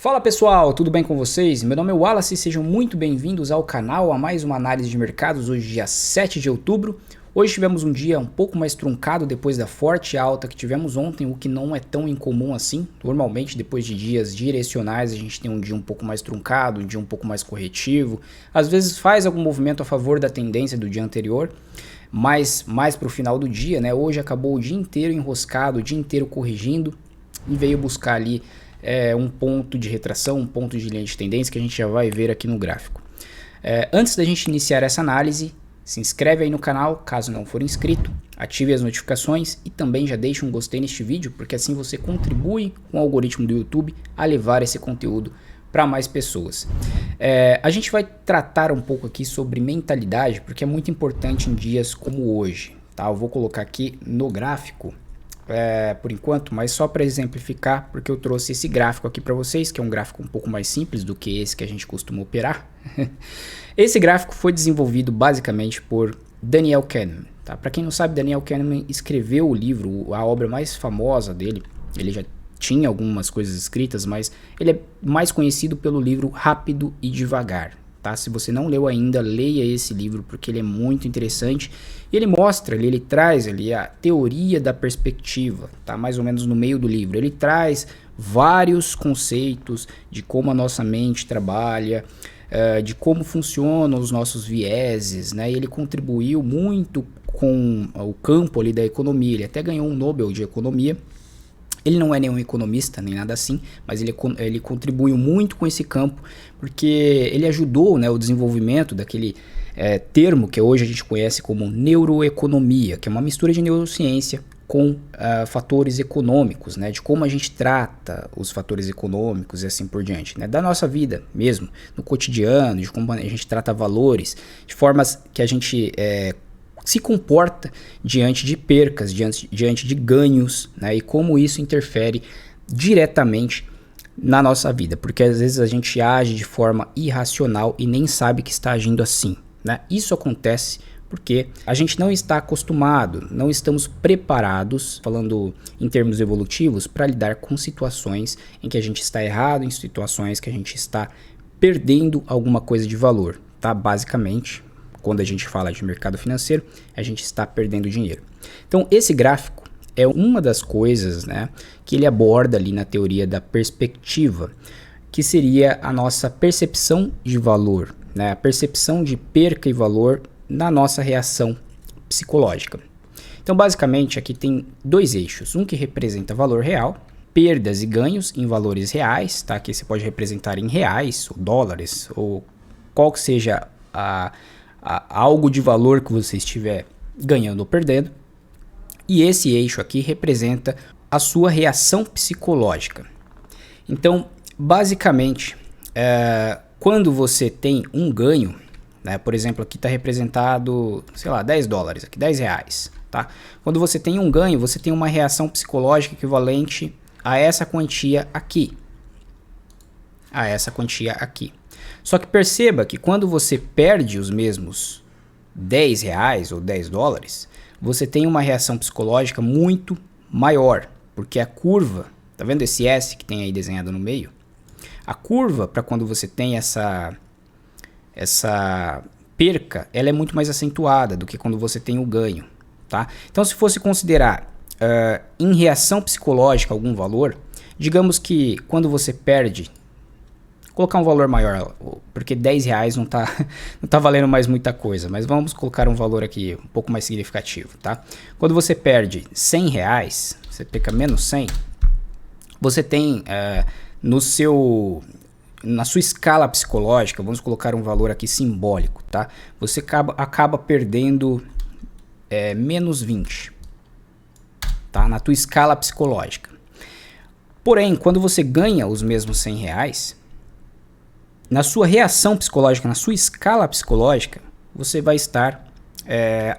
Fala pessoal, tudo bem com vocês? Meu nome é Wallace e sejam muito bem-vindos ao canal, a mais uma análise de mercados, hoje dia 7 de outubro. Hoje tivemos um dia um pouco mais truncado depois da forte alta que tivemos ontem, o que não é tão incomum assim. Normalmente depois de dias direcionais a gente tem um dia um pouco mais truncado, um dia um pouco mais corretivo. Às vezes faz algum movimento a favor da tendência do dia anterior, mas mais para o final do dia, né? Hoje acabou o dia inteiro enroscado, o dia inteiro corrigindo e veio buscar ali um ponto de retração, um ponto de linha de tendência que a gente já vai ver aqui no gráfico. Antes da gente iniciar essa análise, se inscreve aí no canal, caso não for inscrito, ative as notificações e também já deixe um gostei neste vídeo, porque assim você contribui com o algoritmo do YouTube a levar esse conteúdo para mais pessoas. A gente vai tratar um pouco aqui sobre mentalidade, porque é muito importante em dias como hoje, tá? Eu vou colocar aqui no gráfico por enquanto, mas só para exemplificar, porque eu trouxe esse gráfico aqui para vocês, que é um gráfico um pouco mais simples do que esse que a gente costuma operar. Esse gráfico foi desenvolvido basicamente por Daniel Kahneman. Tá? Para quem não sabe, Daniel Kahneman escreveu o livro, a obra mais famosa dele. Ele já tinha algumas coisas escritas, mas ele é mais conhecido pelo livro Rápido e Devagar. Tá? Se você não leu ainda, leia esse livro porque ele é muito interessante. E ele mostra, ele traz ali a teoria da perspectiva, tá? Mais ou menos no meio do livro. Ele traz vários conceitos de como a nossa mente trabalha, de como funcionam os nossos vieses, né? E ele contribuiu muito com o campo ali da economia. Ele até ganhou um Nobel de Economia. Ele não é nenhum economista, nem nada assim, mas ele contribuiu muito com esse campo, porque ele ajudou, né, o desenvolvimento daquele termo que hoje a gente conhece como neuroeconomia, que é uma mistura de neurociência com fatores econômicos, né, de como a gente trata os fatores econômicos e assim por diante, né, da nossa vida mesmo, no cotidiano, de como a gente trata valores, de formas que a gente se comporta diante de percas, diante de ganhos, né? E como isso interfere diretamente na nossa vida, porque às vezes a gente age de forma irracional e nem sabe que está agindo assim, né? Isso acontece porque a gente não está acostumado, não estamos preparados, falando em termos evolutivos, para lidar com situações em que a gente está errado, em situações que a gente está perdendo alguma coisa de valor, tá? Basicamente, quando a gente fala de mercado financeiro, a gente está perdendo dinheiro. Então, esse gráfico é uma das coisas, né, que ele aborda ali na teoria da perspectiva, que seria a nossa percepção de valor, né, a percepção de perca e valor na nossa reação psicológica. Então, basicamente, aqui tem dois eixos, um que representa valor real, perdas e ganhos em valores reais, tá? Que você pode representar em reais, ou dólares, ou qual que seja algo de valor que você estiver ganhando ou perdendo. E esse eixo aqui representa a sua reação psicológica. Então, basicamente, quando você tem um ganho, né, por exemplo, aqui está representado, sei lá, 10 dólares, aqui, 10 reais. Tá? Quando você tem um ganho, você tem uma reação psicológica equivalente a essa quantia aqui. Só que perceba que quando você perde os mesmos 10 reais ou 10 dólares, você tem uma reação psicológica muito maior, porque a curva, tá vendo esse S que tem aí desenhado no meio? A curva, para quando você tem essa perca, ela é muito mais acentuada do que quando você tem o ganho, tá? Então, se fosse considerar em reação psicológica algum valor, digamos que quando você perde, colocar um valor maior, porque 10 reais não tá valendo mais muita coisa, mas vamos colocar um valor aqui um pouco mais significativo, tá? Quando você perde 100 reais, você fica menos 100, você tem na sua escala psicológica, vamos colocar um valor aqui simbólico, tá? Você acaba perdendo menos 20, tá? Na tua escala psicológica. Porém, quando você ganha os mesmos 100 reais, na sua reação psicológica, na sua escala psicológica, você vai estar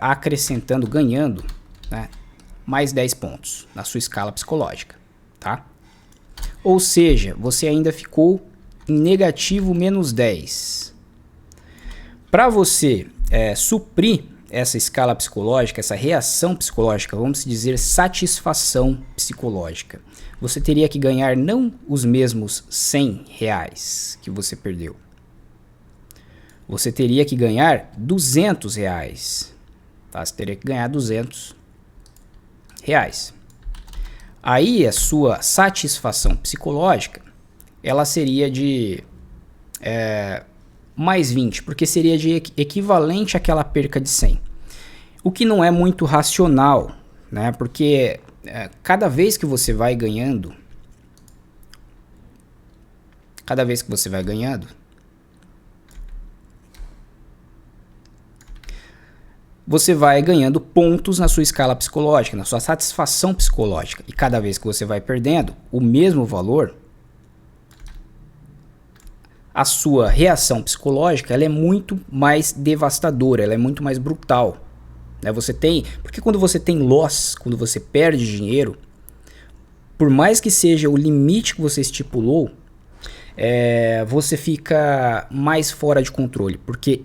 acrescentando, ganhando, né, mais 10 pontos na sua escala psicológica, tá? Ou seja, você ainda ficou em negativo menos 10. Para você suprir essa escala psicológica, essa reação psicológica, vamos dizer satisfação psicológica, você teria que ganhar não os mesmos R$ 100 que você perdeu. Você teria que ganhar R$ 200. Tá? Você teria que ganhar R$ 200. Aí a sua satisfação psicológica, ela seria de mais 20, porque seria de equivalente àquela perca de 100. O que não é muito racional, né? Porque cada vez que você vai ganhando, você vai ganhando pontos na sua escala psicológica, na sua satisfação psicológica. E cada vez que você vai perdendo o mesmo valor, a sua reação psicológica ela é muito mais devastadora, ela é muito mais brutal. Né? Porque quando você tem loss, quando você perde dinheiro, por mais que seja o limite que você estipulou, você fica mais fora de controle, porque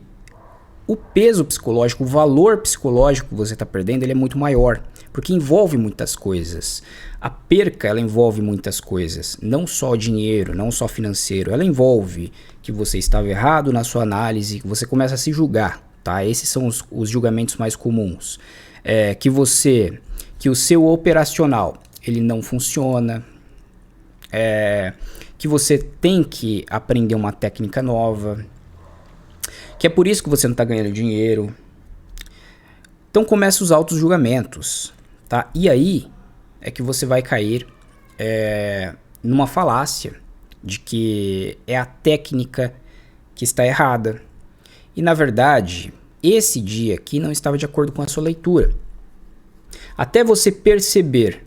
o peso psicológico, o valor psicológico que você está perdendo, ele é muito maior, porque envolve muitas coisas. A perca, ela envolve muitas coisas, não só dinheiro, não só financeiro, ela envolve que você estava errado na sua análise, que você começa a se julgar, tá? Esses são os julgamentos mais comuns. Que o seu operacional, ele não funciona, que você tem que aprender uma técnica nova, que é por isso que você não está ganhando dinheiro. Então começa os autos julgamentos, tá? E aí é que você vai cair numa falácia de que é a técnica que está errada. E na verdade, esse dia aqui não estava de acordo com a sua leitura. Até você perceber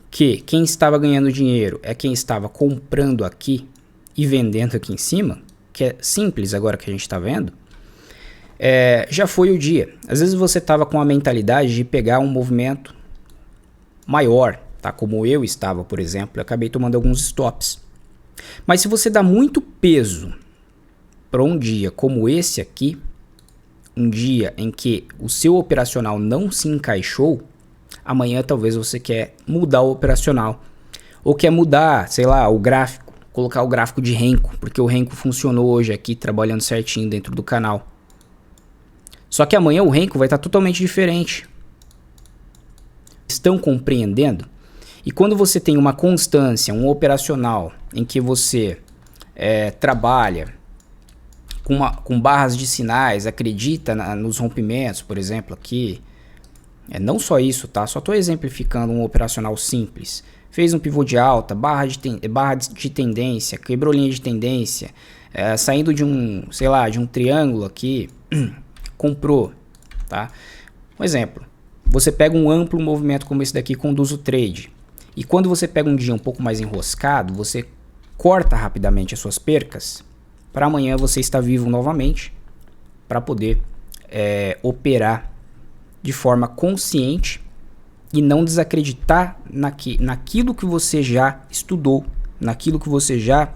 que quem estava ganhando dinheiro é quem estava comprando aqui e vendendo aqui em cima, que é simples agora que a gente está vendo, já foi o dia. Às vezes você estava com a mentalidade de pegar um movimento maior, tá? Como eu estava, por exemplo, eu acabei tomando alguns stops. Mas se você dá muito peso para um dia como esse aqui, um dia em que o seu operacional não se encaixou, amanhã talvez você quer mudar o operacional. Ou quer mudar, sei lá, o gráfico, colocar o gráfico de Renko, porque o Renko funcionou hoje aqui, trabalhando certinho dentro do canal. Só que amanhã o Renko vai estar totalmente diferente. Estão compreendendo? E quando você tem uma constância, um operacional, em que você trabalha com barras de sinais, acredita nos rompimentos, por exemplo, aqui. Não só isso, tá? Só estou exemplificando um operacional simples. Fez um pivô de alta, barra de tendência, quebrou linha de tendência, saindo de um triângulo aqui, comprou, tá? Um exemplo, você pega um amplo movimento como esse daqui, conduz o trade. E quando você pega um dia um pouco mais enroscado, você corta rapidamente as suas percas, para amanhã você estar vivo novamente, para poder operar de forma consciente e não desacreditar naquilo que você já estudou, naquilo que você já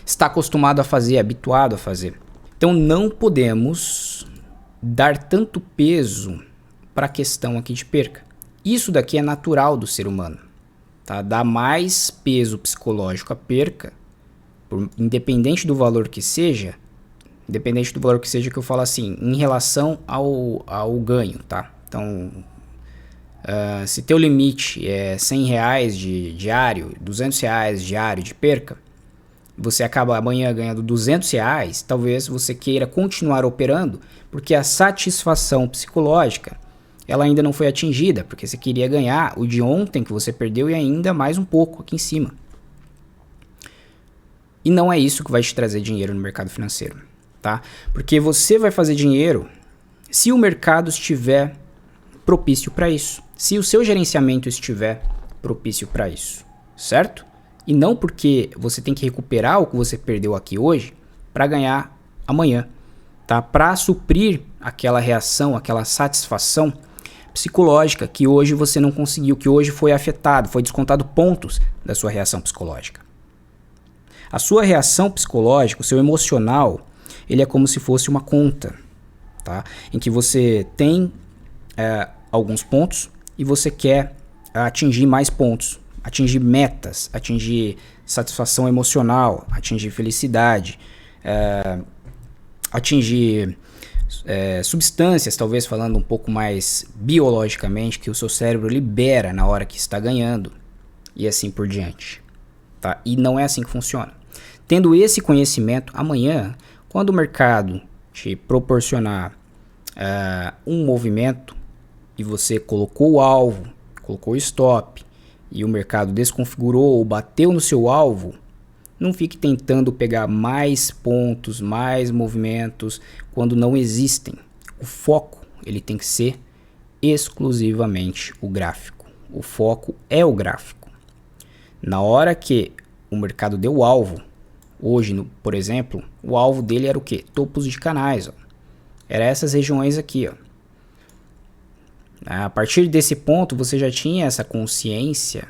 está acostumado a fazer, habituado a fazer. Então não podemos dar tanto peso para a questão aqui de perca. Isso daqui é natural do ser humano, tá? Dar mais peso psicológico à perca, independente do valor que seja, que eu falo assim, em relação ao ganho, tá? Então, se teu limite é R$100 de diário, R$200 diário de perca, você acaba amanhã ganhando R$200, talvez você queira continuar operando, porque a satisfação psicológica, ela ainda não foi atingida, porque você queria ganhar o de ontem que você perdeu e ainda mais um pouco aqui em cima. E não é isso que vai te trazer dinheiro no mercado financeiro, tá? Porque você vai fazer dinheiro se o mercado estiver propício para isso, se o seu gerenciamento estiver propício para isso, certo? E não porque você tem que recuperar o que você perdeu aqui hoje para ganhar amanhã, tá? Para suprir aquela reação, aquela satisfação psicológica que hoje você não conseguiu, que hoje foi afetado, foi descontado pontos da sua reação psicológica. A sua reação psicológica, o seu emocional, ele é como se fosse uma conta. tá? Em que você tem alguns pontos e você quer atingir mais pontos, atingir metas, atingir satisfação emocional, atingir felicidade, atingir substâncias, talvez falando um pouco mais biologicamente, que o seu cérebro libera na hora que está ganhando e assim por diante, tá? E não é assim que funciona. Tendo esse conhecimento, amanhã, quando o mercado te proporcionar um movimento e você colocou o alvo, colocou o stop e o mercado desconfigurou ou bateu no seu alvo, não fique tentando pegar mais pontos, mais movimentos quando não existem. O foco ele tem que ser exclusivamente o gráfico. O foco é o gráfico. Na hora que o mercado deu o alvo, hoje, por exemplo, o alvo dele era o quê? Topos de canais. Ó. Era essas regiões aqui. Ó. A partir desse ponto, você já tinha essa consciência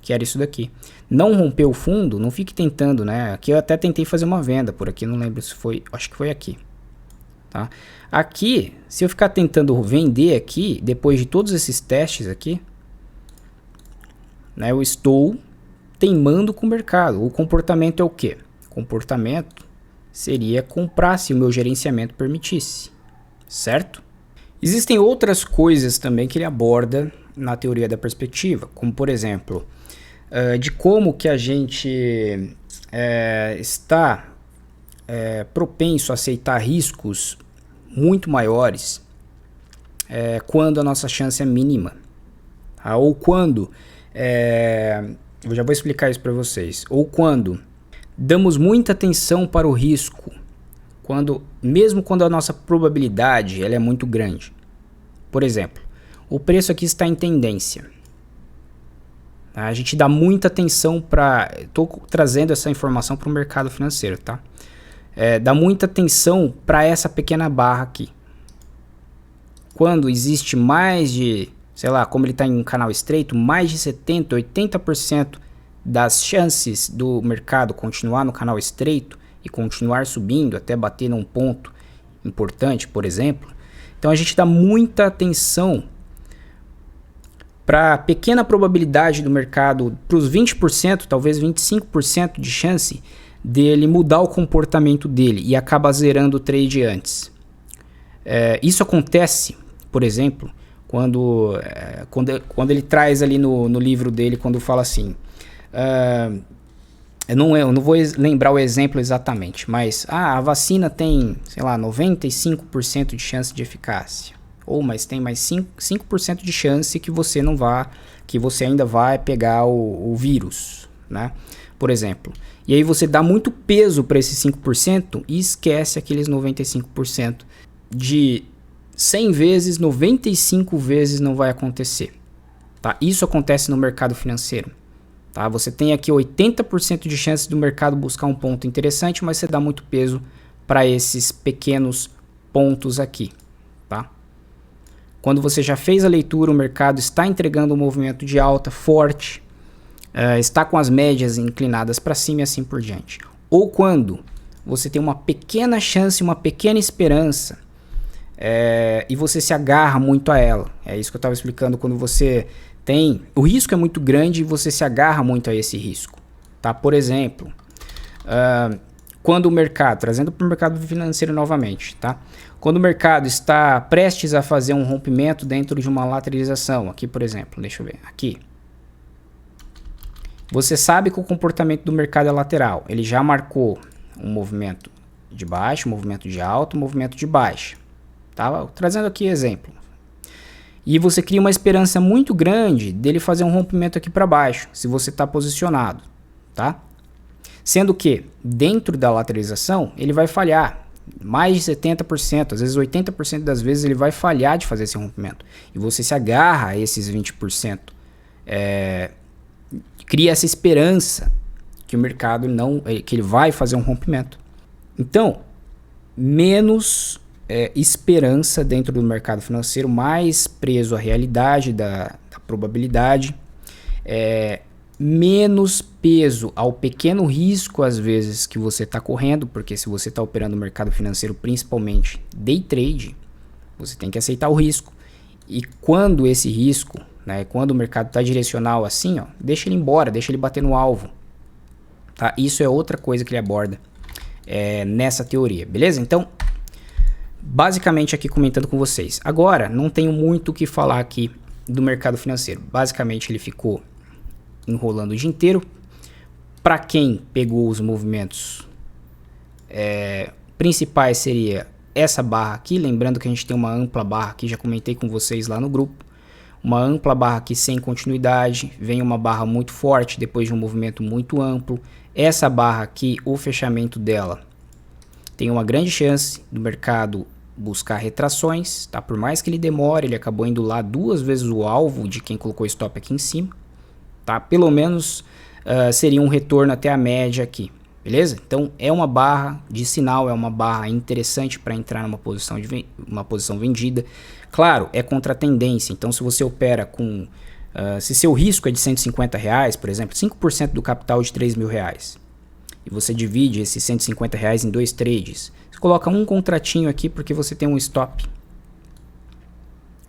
que era isso daqui. Não rompeu o fundo, não fique tentando, né? Aqui eu até tentei fazer uma venda por aqui, não lembro se foi, acho que foi aqui. Tá? Aqui, se eu ficar tentando vender aqui, depois de todos esses testes aqui, né, eu estou teimando com o mercado. O comportamento é o quê? O comportamento seria comprar se o meu gerenciamento permitisse, certo? Existem outras coisas também que ele aborda na teoria da perspectiva, como por exemplo, de como que a gente está propenso a aceitar riscos muito maiores quando a nossa chance é mínima, tá? Ou quando, eu já vou explicar isso para vocês, ou quando damos muita atenção para o risco, mesmo quando a nossa probabilidade ela é muito grande. Por exemplo, o preço aqui está em tendência. A gente dá muita atenção para... Estou trazendo essa informação para o mercado financeiro, tá? Dá muita atenção para essa pequena barra aqui. Quando existe mais de, sei lá, como ele está em um canal estreito, mais de 70%, 80% das chances do mercado continuar no canal estreito e continuar subindo até bater num ponto importante, por exemplo. Então a gente dá muita atenção para a pequena probabilidade do mercado, para os 20%, talvez 25% de chance dele mudar o comportamento dele e acaba zerando o trade antes. Isso acontece, por exemplo, quando ele traz ali no livro dele, quando fala assim, eu não vou lembrar o exemplo exatamente, mas a vacina tem, sei lá, 95% de chance de eficácia. Mas tem mais 5% de chance que você ainda vai pegar o vírus, né? Por exemplo. E aí você dá muito peso para esses 5% e esquece aqueles 95%. De 100 vezes, 95 vezes não vai acontecer. Tá? Isso acontece no mercado financeiro. Tá? Você tem aqui 80% de chance do mercado buscar um ponto interessante, mas você dá muito peso para esses pequenos pontos aqui. Tá? Quando você já fez a leitura, o mercado está entregando um movimento de alta forte, está com as médias inclinadas para cima e assim por diante. Ou quando você tem uma pequena chance, uma pequena esperança, e você se agarra muito a ela. É isso que eu estava explicando, quando você tem... O risco é muito grande e você se agarra muito a esse risco. Tá? Por exemplo, quando o mercado, trazendo para o mercado financeiro novamente, tá? Quando o mercado está prestes a fazer um rompimento dentro de uma lateralização, aqui por exemplo, deixa eu ver, aqui. Você sabe que o comportamento do mercado é lateral, ele já marcou um movimento de baixa, um movimento de alta, um movimento de baixa. Tá? Trazendo aqui exemplo. E você cria uma esperança muito grande dele fazer um rompimento aqui para baixo, se você está posicionado, tá? Sendo que, dentro da lateralização, ele vai falhar. Mais de 70%, às vezes 80% das vezes ele vai falhar de fazer esse rompimento. E você se agarra a esses 20%. Cria essa esperança que o mercado que ele vai fazer um rompimento. Então, menos esperança dentro do mercado financeiro, mais preso à realidade da probabilidade. menos peso ao pequeno risco às vezes que você está correndo, porque se você está operando no mercado financeiro, principalmente day trade, você tem que aceitar o risco. E quando esse risco, né, quando o mercado está direcional assim, ó, deixa ele embora, deixa ele bater no alvo. Tá? Isso é outra coisa que ele aborda nessa teoria, beleza? Então, basicamente aqui comentando com vocês. Agora, não tenho muito o que falar aqui do mercado financeiro. Basicamente ele ficou enrolando o dia inteiro. Para quem pegou os movimentos principais seria essa barra aqui, lembrando que a gente tem uma ampla barra aqui, já comentei com vocês lá no grupo, uma ampla barra aqui sem continuidade, vem uma barra muito forte depois de um movimento muito amplo. Essa barra aqui, o fechamento dela, tem uma grande chance do mercado buscar retrações, tá? Por mais que ele demore, ele acabou indo lá 2 vezes o alvo de quem colocou stop aqui em cima, tá? Pelo menos seria um retorno até a média aqui, beleza? Então é uma barra de sinal, é uma barra interessante para entrar numa posição vendida. Claro, é contra a tendência, então se você opera com... se seu risco é de R$150, por exemplo, 5% do capital de R$3.000, e você divide esses R$150 em 2 trades, você coloca um contratinho aqui porque você tem um stop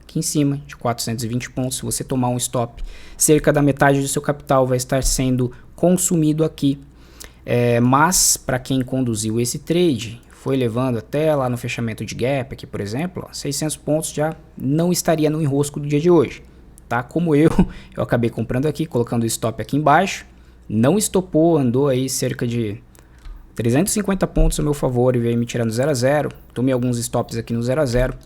aqui em cima de 420 pontos. Se você tomar um stop, cerca da metade do seu capital vai estar sendo consumido aqui. Mas para quem conduziu esse trade, foi levando até lá no fechamento de gap aqui, por exemplo, 600 pontos já não estaria no enrosco do dia de hoje, tá? Como eu acabei comprando aqui, colocando o stop aqui embaixo, não estopou, andou aí cerca de 350 pontos a meu favor e veio me tirando 0 a 0. Tomei alguns stops aqui no 0 a 0.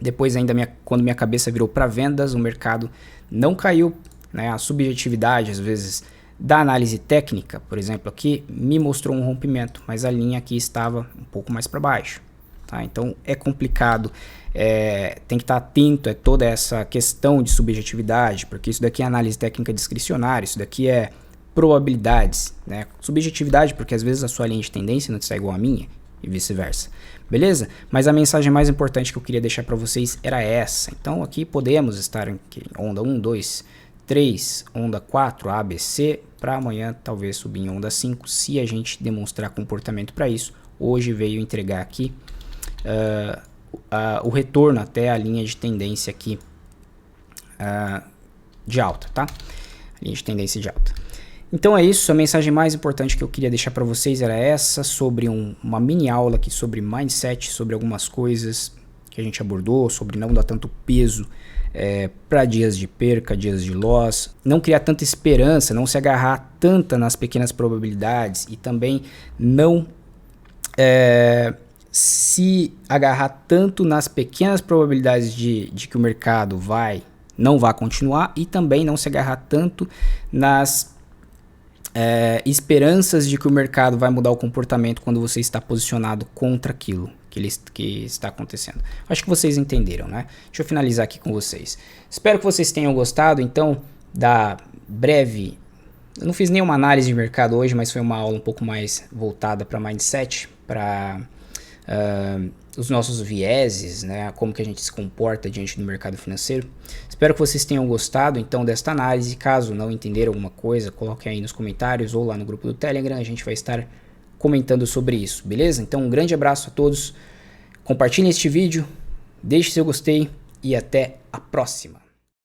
Depois ainda quando minha cabeça virou para vendas, o mercado não caiu, né? A subjetividade às vezes da análise técnica, por exemplo, aqui me mostrou um rompimento, mas a linha aqui estava um pouco mais para baixo, tá? Então é complicado, tem que estar atento a toda essa questão de subjetividade, porque isso daqui é análise técnica discricionária, isso daqui é probabilidades, né? Subjetividade porque às vezes a sua linha de tendência não está igual à minha e vice-versa, beleza? Mas a mensagem mais importante que eu queria deixar para vocês era essa. Então aqui podemos estar em onda 1, 2, 3, onda 4, ABC, para amanhã talvez subir em onda 5, se a gente demonstrar comportamento para isso. Hoje veio entregar aqui o retorno até a linha de tendência aqui de alta, tá? Linha de tendência de alta. Então é isso, a mensagem mais importante que eu queria deixar para vocês era essa, sobre uma mini aula aqui sobre mindset, sobre algumas coisas que a gente abordou, sobre não dar tanto peso para dias de perca, dias de loss, não criar tanta esperança, não se agarrar tanto nas pequenas probabilidades e também não se agarrar tanto nas pequenas probabilidades de que o mercado não vai continuar, e também não se agarrar tanto nas esperanças de que o mercado vai mudar o comportamento quando você está posicionado contra aquilo que está acontecendo. Acho que vocês entenderam, né? Deixa eu finalizar aqui com vocês. Espero que vocês tenham gostado, então, da breve... Eu não fiz nenhuma análise de mercado hoje, mas foi uma aula um pouco mais voltada para mindset, para os nossos vieses, né? Como que a gente se comporta diante do mercado financeiro. Espero que vocês tenham gostado, então, desta análise. Caso não entenderam alguma coisa, coloquem aí nos comentários ou lá no grupo do Telegram. A gente vai estar comentando sobre isso, beleza? Então, um grande abraço a todos. Compartilhem este vídeo, deixe seu gostei e até a próxima.